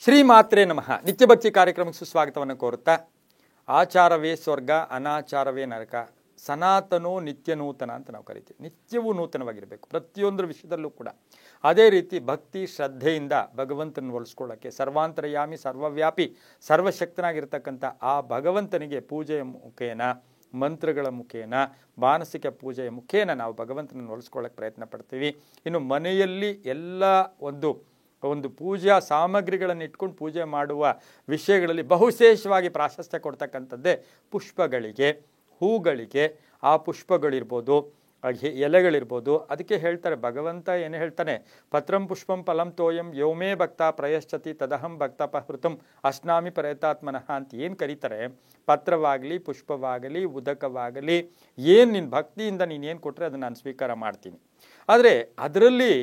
ಶ್ರೀಮಾತ್ರೇ ನಮಃ. ನಿತ್ಯಭಕ್ತಿ ಕಾರ್ಯಕ್ರಮಕ್ಕೆ ಸುಸ್ವಾಗತವನ್ನು ಕೋರುತ್ತಾ, ಆಚಾರವೇ ಸ್ವರ್ಗ, ಅನಾಚಾರವೇ ನರಕ, ಸನಾತನೋ ನಿತ್ಯ ನೂತನ ಅಂತ ನಾವು ಕರಿತೀವಿ. ನಿತ್ಯವೂ ನೂತನವಾಗಿರಬೇಕು ಪ್ರತಿಯೊಂದರ ವಿಷಯದಲ್ಲೂ ಕೂಡ. ಅದೇ ರೀತಿ ಭಕ್ತಿ ಶ್ರದ್ಧೆಯಿಂದ ಭಗವಂತನ ಒಲಿಸ್ಕೊಳ್ಳೋಕ್ಕೆ ಸರ್ವಾಂತರ್ಯಾಮಿ ಸರ್ವವ್ಯಾಪಿ ಸರ್ವಶಕ್ತನಾಗಿರ್ತಕ್ಕಂಥ ಆ ಭಗವಂತನಿಗೆ ಪೂಜೆಯ ಮುಖೇನ, ಮಂತ್ರಗಳ ಮುಖೇನ, ಮಾನಸಿಕ ಪೂಜೆಯ ಮುಖೇನ ನಾವು ಭಗವಂತನನ್ನು ಒಲಿಸ್ಕೊಳ್ಳೋಕ್ಕೆ ಪ್ರಯತ್ನ ಪಡ್ತೀವಿ. ಇನ್ನು ಮನೆಯಲ್ಲಿ ಎಲ್ಲ ಒಂದು ಪೂಜಾ ಸಾಮಗ್ರಿಗಳನ್ನು ಇಟ್ಕೊಂಡು ಪೂಜೆ ಮಾಡುವ ವಿಷಯಗಳಲ್ಲಿ ಬಹುಶೇಷವಾಗಿ ಪ್ರಾಶಸ್ತ್ಯ ಕೊಡ್ತಕ್ಕಂಥದ್ದೇ ಪುಷ್ಪಗಳಿಗೆ, ಹೂಗಳಿಗೆ. ಆ ಪುಷ್ಪಗಳಿರ್ಬೋದು, ಎಲೆಗಳಿರ್ಬೋದು. ಅದಕ್ಕೆ ಹೇಳ್ತಾರೆ ಭಗವಂತ ಏನು ಹೇಳ್ತಾನೆ, ಪತ್ರಂ ಪುಷ್ಪಂ ಫಲಂ ತೋಯಂ ಯೋಮೇ ಭಕ್ತ ಪ್ರಯಶ್ಚತಿ ತದಹಂ ಭಕ್ತ ಪಹೃತಂ ಅಶ್ನಾಮಿ ಪ್ರಯತಾತ್ಮನಃ ಅಂತ ಏನು ಕರೀತಾರೆ. ಪತ್ರವಾಗಲಿ, ಪುಷ್ಪವಾಗಲಿ, ಉದಕವಾಗಲಿ, ಏನು ನಿನ್ನ ಭಕ್ತಿಯಿಂದ ನೀನು ಏನು ಕೊಟ್ಟರೆ ಅದನ್ನು ನಾನು ಸ್ವೀಕಾರ ಮಾಡ್ತೀನಿ. ಆದರೆ ಅದರಲ್ಲಿ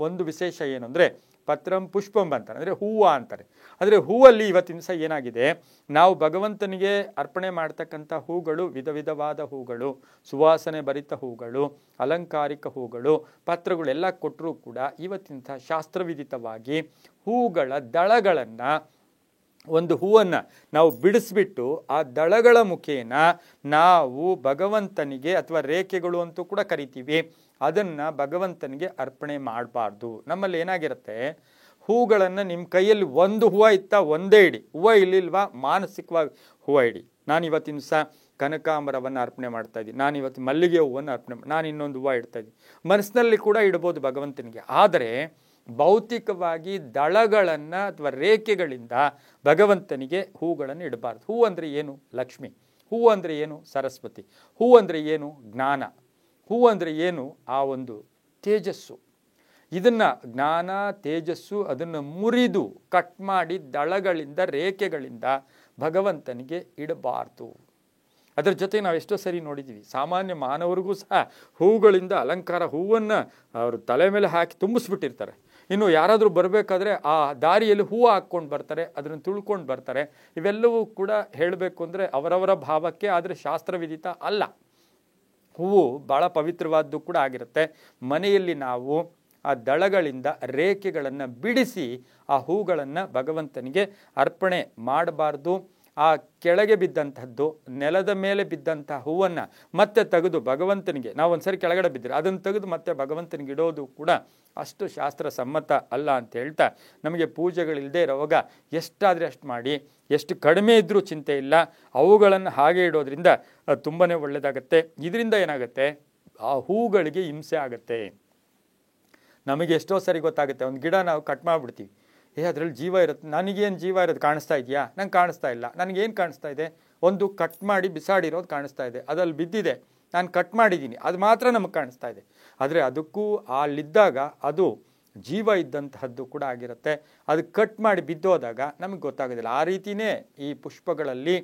ಒಂದು ವಿಶೇಷ ಏನು ಅಂದರೆ, ಪತ್ರಂ ಪುಷ್ಪಂ ಅಂತಾರೆ, ಅಂದರೆ ಹೂವು ಅಂತಾರೆ. ಆದರೆ ಹೂವಲ್ಲಿ ಇವತ್ತಿನ ದಿವಸ ಏನಾಗಿದೆ, ನಾವು ಭಗವಂತನಿಗೆ ಅರ್ಪಣೆ ಮಾಡ್ತಕ್ಕಂಥ ಹೂಗಳು ವಿಧ ವಿಧವಾದ ಹೂಗಳು, ಸುವಾಸನೆ ಭರಿತ ಹೂಗಳು, ಅಲಂಕಾರಿಕ ಹೂಗಳು, ಪತ್ರಗಳೆಲ್ಲ ಕೊಟ್ಟರೂ ಕೂಡ ಇವತ್ತಿನ ಶಾಸ್ತ್ರವಿದಿತವಾಗಿ ಹೂಗಳ ದಳಗಳನ್ನು, ಒಂದು ಹೂವನ್ನು ನಾವು ಬಿಡಿಸ್ಬಿಟ್ಟು ಆ ದಳಗಳ ಮುಖೇನ ನಾವು ಭಗವಂತನಿಗೆ, ಅಥವಾ ರೇಖೆಗಳು ಅಂತೂ ಕೂಡ ಕರಿತೀವಿ, ಅದನ್ನು ಭಗವಂತನಿಗೆ ಅರ್ಪಣೆ ಮಾಡಬಾರ್ದು. ನಮ್ಮಲ್ಲಿ ಏನಾಗಿರುತ್ತೆ, ಹೂಗಳನ್ನು ನಿಮ್ಮ ಕೈಯಲ್ಲಿ ಒಂದು ಹೂವು ಇತ್ತಾ ಒಂದೇ ಇಡಿ, ಹೂವು ಇಲ್ಲಿಲ್ವಾ ಮಾನಸಿಕವಾಗಿ ಹೂವು ಇಡಿ. ನಾನು ಇವತ್ತಿನ ದಿವಸ ಕನಕಾಂಬರವನ್ನು ಅರ್ಪಣೆ ಮಾಡ್ತಾ ಇದ್ದೀನಿ, ನಾನು ಇವತ್ತು ಮಲ್ಲಿಗೆ ಹೂವನ್ನು ಅರ್ಪಣೆ ನಾನು ಇನ್ನೊಂದು ಹೂವು ಇಡ್ತಾ ಇದ್ದೀನಿ. ಮನಸ್ಸಿನಲ್ಲಿ ಕೂಡ ಇಡ್ಬೋದು ಭಗವಂತನಿಗೆ. ಆದರೆ ಭೌತಿಕವಾಗಿ ದಳಗಳನ್ನು ಅಥವಾ ರೇಖೆಗಳಿಂದ ಭಗವಂತನಿಗೆ ಹೂಗಳನ್ನು ಇಡಬಾರ್ದು. ಹೂ ಅಂದರೆ ಏನು? ಲಕ್ಷ್ಮಿ. ಹೂ ಅಂದರೆ ಏನು? ಸರಸ್ವತಿ. ಹೂ ಅಂದರೆ ಏನು? ಜ್ಞಾನ. ಹೂ ಅಂದರೆ ಏನು? ಆ ಒಂದು ತೇಜಸ್ಸು. ಇದನ್ನು ಜ್ಞಾನ, ತೇಜಸ್ಸು, ಅದನ್ನು ಮುರಿದು ಕಟ್ ಮಾಡಿ ದಳಗಳಿಂದ, ರೇಖೆಗಳಿಂದ ಭಗವಂತನಿಗೆ ಇಡಬಾರ್ದು. ಅದರ ಜೊತೆ ನಾವು ಎಷ್ಟೋ ಸರಿ ನೋಡಿದ್ದೀವಿ, ಸಾಮಾನ್ಯ ಮಾನವರಿಗೂ ಸಹ ಹೂಗಳಿಂದ ಅಲಂಕಾರ, ಹೂವನ್ನು ಅವರು ತಲೆ ಮೇಲೆ ಹಾಕಿ ತುಂಬಿಸ್ಬಿಟ್ಟಿರ್ತಾರೆ. ಇನ್ನು ಯಾರಾದರೂ ಬರಬೇಕಾದ್ರೆ ಆ ದಾರಿಯಲ್ಲಿ ಹೂವು ಹಾಕ್ಕೊಂಡು ಬರ್ತಾರೆ, ಅದನ್ನು ತುಳ್ಕೊಂಡು ಬರ್ತಾರೆ. ಇವೆಲ್ಲವೂ ಕೂಡ ಹೇಳಬೇಕು ಅಂದರೆ ಅವರವರ ಭಾವಕ್ಕೆ, ಆದರೆ ಶಾಸ್ತ್ರವಿದಿತ ಅಲ್ಲ. ಹೂವು ಭಾಳ ಪವಿತ್ರವಾದ್ದು ಕೂಡ ಆಗಿರುತ್ತೆ. ಮನೆಯಲ್ಲಿ ನಾವು ಆ ದಳಗಳಿಂದ ರೇಖೆಗಳನ್ನು ಬಿಡಿಸಿ ಆ ಹೂಗಳನ್ನು ಭಗವಂತನಿಗೆ ಅರ್ಪಣೆ ಮಾಡಬಾರ್ದು. ಆ ಕೆಳಗೆ ಬಿದ್ದಂಥದ್ದು, ನೆಲದ ಮೇಲೆ ಬಿದ್ದಂಥ ಹೂವನ್ನು ಮತ್ತೆ ತೆಗೆದು ಭಗವಂತನಿಗೆ, ನಾವು ಒಂದ್ಸರಿ ಕೆಳಗಡೆ ಬಿದ್ದರೆ ಅದನ್ನು ತೆಗೆದು ಮತ್ತೆ ಭಗವಂತನಿಗೆ ಇಡೋದು ಕೂಡ ಅಷ್ಟು ಶಾಸ್ತ್ರ ಸಮ್ಮತ ಅಲ್ಲ ಅಂತ ಹೇಳ್ತಾ, ನಮಗೆ ಪೂಜೆಗಳಿಲ್ಲದೆ ಇರೋವಾಗ ಎಷ್ಟಾದರೆ ಅಷ್ಟು ಮಾಡಿ, ಎಷ್ಟು ಕಡಿಮೆ ಇದ್ದರೂ ಚಿಂತೆ ಇಲ್ಲ, ಅವುಗಳನ್ನು ಹಾಗೆ ಇಡೋದ್ರಿಂದ ತುಂಬಾ ಒಳ್ಳೆಯದಾಗತ್ತೆ. ಇದರಿಂದ ಏನಾಗುತ್ತೆ, ಆ ಹೂಗಳಿಗೆ ಹಿಂಸೆ ಆಗುತ್ತೆ. ನಮಗೆ ಎಷ್ಟೋ ಸರಿ ಗೊತ್ತಾಗುತ್ತೆ, ಒಂದು ಗಿಡ ನಾವು ಕಟ್ ಮಾಡಿಬಿಡ್ತೀವಿ, ಅದರಲ್ಲಿ ಜೀವ ಇರುತ್ತೆ, ನನಗೇನು ಜೀವ ಇರೋದು ಕಾಣಿಸ್ತಾ ಇದೆಯಾ? ನಂಗೆ ಕಾಣಿಸ್ತಾ ಇಲ್ಲ. ನನಗೇನು ಕಾಣಿಸ್ತಾ ಇದೆ? ಒಂದು ಕಟ್ ಮಾಡಿ ಬಿಸಾಡಿರೋದು ಕಾಣಿಸ್ತಾ ಇದೆ, ಅದಲ್ಲಿ ಬಿದ್ದಿದೆ, ನಾನು ಕಟ್ ಮಾಡಿದ್ದೀನಿ, ಅದು ಮಾತ್ರ ನಮಗೆ ಕಾಣಿಸ್ತಾ ಇದೆ. ಆದರೆ ಅದಕ್ಕೂ ಅಲ್ಲಿದ್ದಾಗ ಅದು ಜೀವ ಇದ್ದಂತಹದ್ದು ಕೂಡ ಆಗಿರುತ್ತೆ. ಅದು ಕಟ್ ಮಾಡಿ ಬಿದ್ದೋದಾಗ ನಮಗೆ ಗೊತ್ತಾಗೋದಿಲ್ಲ. ಆ ರೀತಿಯೇ ಈ ಪುಷ್ಪಗಳಲ್ಲಿ,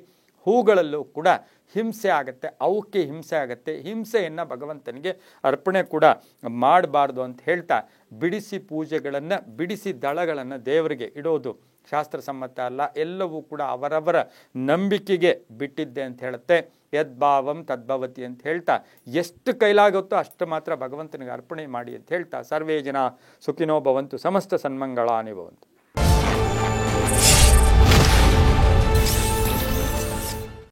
ಹೂಗಳಲ್ಲೂ ಕೂಡ ಹಿಂಸೆ ಆಗುತ್ತೆ, ಅವಕ್ಕೆ ಹಿಂಸೆ ಆಗುತ್ತೆ. ಹಿಂಸೆಯನ್ನು ಭಗವಂತನಿಗೆ ಅರ್ಪಣೆ ಕೂಡ ಮಾಡಬಾರ್ದು ಅಂತ ಹೇಳ್ತಾ, ಬಿಡಿಸಿ ಪೂಜೆಗಳನ್ನು, ಬಿಡಿಸಿ ದಳಗಳನ್ನು ದೇವರಿಗೆ ಇಡೋದು ಶಾಸ್ತ್ರಸಮ್ಮತ ಅಲ್ಲ. ಎಲ್ಲವೂ ಕೂಡ ಅವರವರ ನಂಬಿಕೆಗೆ ಬಿಟ್ಟಿದ್ದೆ ಅಂತ ಹೇಳುತ್ತೆ. ಯದ್ಭಾವಂ ತದ್ಭವತಿ ಅಂತ ಹೇಳ್ತಾ, ಎಷ್ಟು ಕೈಲಾಗುತ್ತೋ ಅಷ್ಟು ಮಾತ್ರ ಭಗವಂತನಿಗೆ ಅರ್ಪಣೆ ಮಾಡಿ ಅಂತ ಹೇಳ್ತಾ, ಸರ್ವೇ ಜನ ಸುಖಿನೋ ಭವಂತು, ಸಮಸ್ತ ಸನ್ಮಂಗಳಾನಿ ಭವಂತು.